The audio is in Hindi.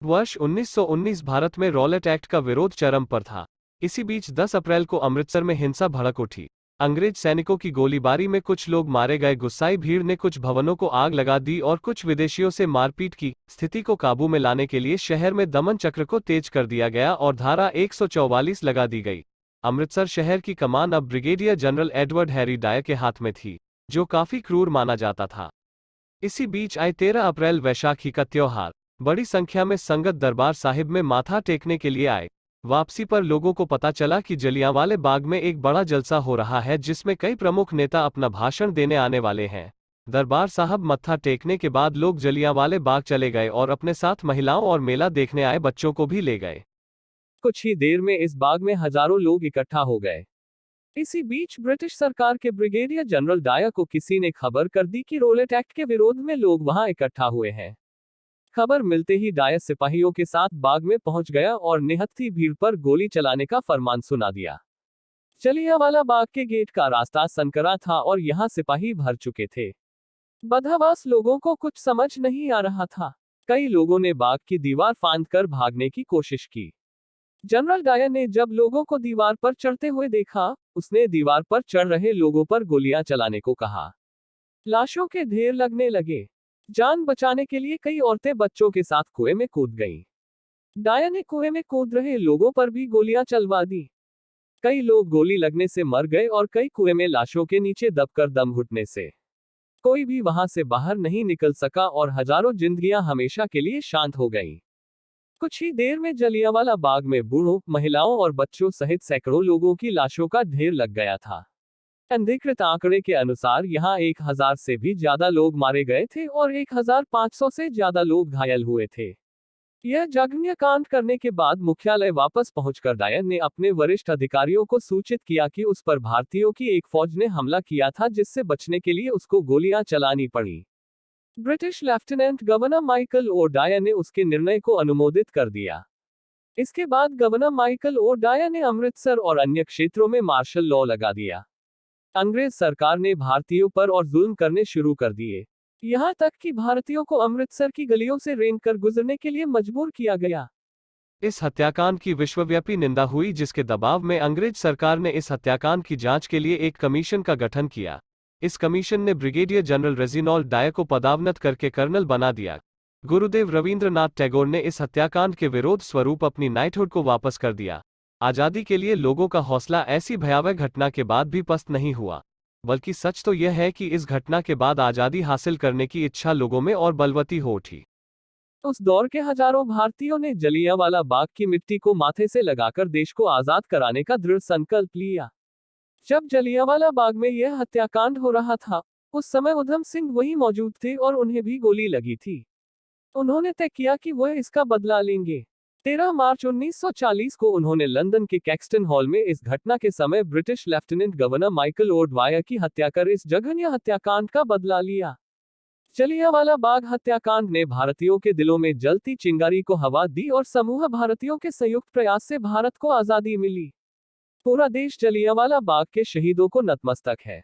वर्ष 1919 भारत में रॉलेट एक्ट का विरोध चरम पर था। इसी बीच 10 अप्रैल को अमृतसर में हिंसा भड़क उठी। अंग्रेज सैनिकों की गोलीबारी में कुछ लोग मारे गए। गुस्साई भीड़ ने कुछ भवनों को आग लगा दी और कुछ विदेशियों से मारपीट की। स्थिति को काबू में लाने के लिए शहर में दमन चक्र को तेज कर दिया गया और धारा 144 लगा दी गई। अमृतसर शहर की कमान अब brigadier general Edward Harry Dyer के हाथ में थी, जो काफी क्रूर माना जाता था। इसी बीच आए 13 अप्रैल वैशाखी का त्योहार। बड़ी संख्या में संगत दरबार साहिब में माथा टेकने के लिए आए। वापसी पर लोगों को पता चला कि जलियांवाले बाग में एक बड़ा जलसा हो रहा है, जिसमें कई प्रमुख नेता अपना भाषण देने आने वाले हैं। दरबार साहब मत्था टेकने के बाद लोग जलियांवाले बाग चले गए और अपने साथ महिलाओं और मेला देखने आए बच्चों को भी ले गए। कुछ ही देर में इस बाग में हजारों लोग इकट्ठा हो गए। इसी बीच ब्रिटिश सरकार के ब्रिगेडियर जनरल डायर को किसी ने खबर कर दी कि रॉलेट एक्ट के विरोध में लोग वहां इकट्ठा हुए हैं। खबर मिलते ही डायर सिपाहियों के साथ बाग में पहुंच गया और निहत्थी भीड़ पर गोली चलाने का फरमान सुना दिया। जलियांवाला बाग के गेट का रास्ता संकरा था और यहां सिपाही भर चुके थे। बदहवास लोगों को कुछ समझ नहीं आ रहा था। कई लोगों ने बाग की दीवार फांदकर भागने की कोशिश की। जनरल डायर ने जब लोगों को दीवार पर चढ़ते हुए देखा, उसने दीवार पर चढ़ रहे लोगों पर गोलियां चलाने को कहा। लाशों के ढेर लगने लगे। जान बचाने के लिए कई औरतें बच्चों के साथ कुएं में कूद गईं। डायर ने कुएं में कूद रहे लोगों पर भी गोलियां चलवा दी। कई लोग गोली लगने से मर गए और कई कुएं में लाशों के नीचे दबकर दम घुटने से कोई भी वहां से बाहर नहीं निकल सका और हजारों जिंदगियां हमेशा के लिए शांत हो गईं। कुछ ही देर में जलियांवाला बाग में बूढ़ों, महिलाओं और बच्चों सहित सैकड़ों लोगों की लाशों का ढेर लग गया था। अधिकृत आंकड़े के अनुसार यहां 1000 से भी ज्यादा लोग मारे गए थे और 1500 से ज्यादा लोग घायल हुए थे। यह जघन्य कांड करने के बाद मुख्यालय वापस पहुंचकर डायर ने अपने वरिष्ठ अधिकारियों को सूचित किया कि उस पर भारतीयों की एक फौज ने हमला किया था, जिससे बचने के लिए उसको गोलियां चलानी पड़ी। British lieutenant governor Michael O'Dwyer ने उसके निर्णय को अनुमोदित कर दिया। इसके बाद गवर्नर माइकल ओ डायर ने अमृतसर और अन्य क्षेत्रों में मार्शल लॉ लगा दिया। अंग्रेज सरकार ने भारतीयों पर और जुल्म करने शुरू कर दिए। यहां तक कि भारतीयों को अमृतसर की गलियों से रेंग कर गुजरने के लिए मजबूर किया गया। इस हत्याकांड की विश्वव्यापी निंदा हुई, जिसके दबाव में अंग्रेज सरकार ने इस हत्याकांड की जांच के लिए एक कमीशन का गठन किया। इस कमीशन ने ब्रिगेडियर जनरल रेजिनॉल्ड डायर को पदावनत करके कर्नल बना दिया। गुरुदेव रवींद्रनाथ टैगोर ने इस हत्याकांड के विरोध स्वरूप अपनी नाइटहुड को वापस कर दिया। आजादी के लिए लोगों का हौसला ऐसी भयावह घटना के बाद भी पस्त नहीं हुआ, बल्कि सच तो यह है कि इस घटना के बाद आजादी हासिल करने की इच्छा लोगों में और बलवती हो उठी। उस दौर के हजारों भारतीयों ने जलियांवाला बाग की मिट्टी को माथे से लगाकर देश को आजाद कराने का दृढ़ संकल्प लिया। जब जलियांवाला बाग में यह हत्याकांड हो रहा था, उस समय उधम सिंह वहीं मौजूद थे और उन्हें भी गोली लगी थी। उन्होंने तय किया कि वह इसका बदला लेंगे। 13 मार्च 1940 को उन्होंने लंदन के कैक्सटन हॉल में इस घटना के समय British lieutenant governor Michael O'Dwyer की हत्या कर इस जघन्य हत्याकांड का बदला लिया। जलियांवाला बाग हत्याकांड ने भारतीयों के दिलों में जलती चिंगारी को हवा दी और समूह भारतीयों के संयुक्त प्रयास से भारत को आजादी मिली। पूरा देश जलियांवाला बाग के शहीदों को नतमस्तक है।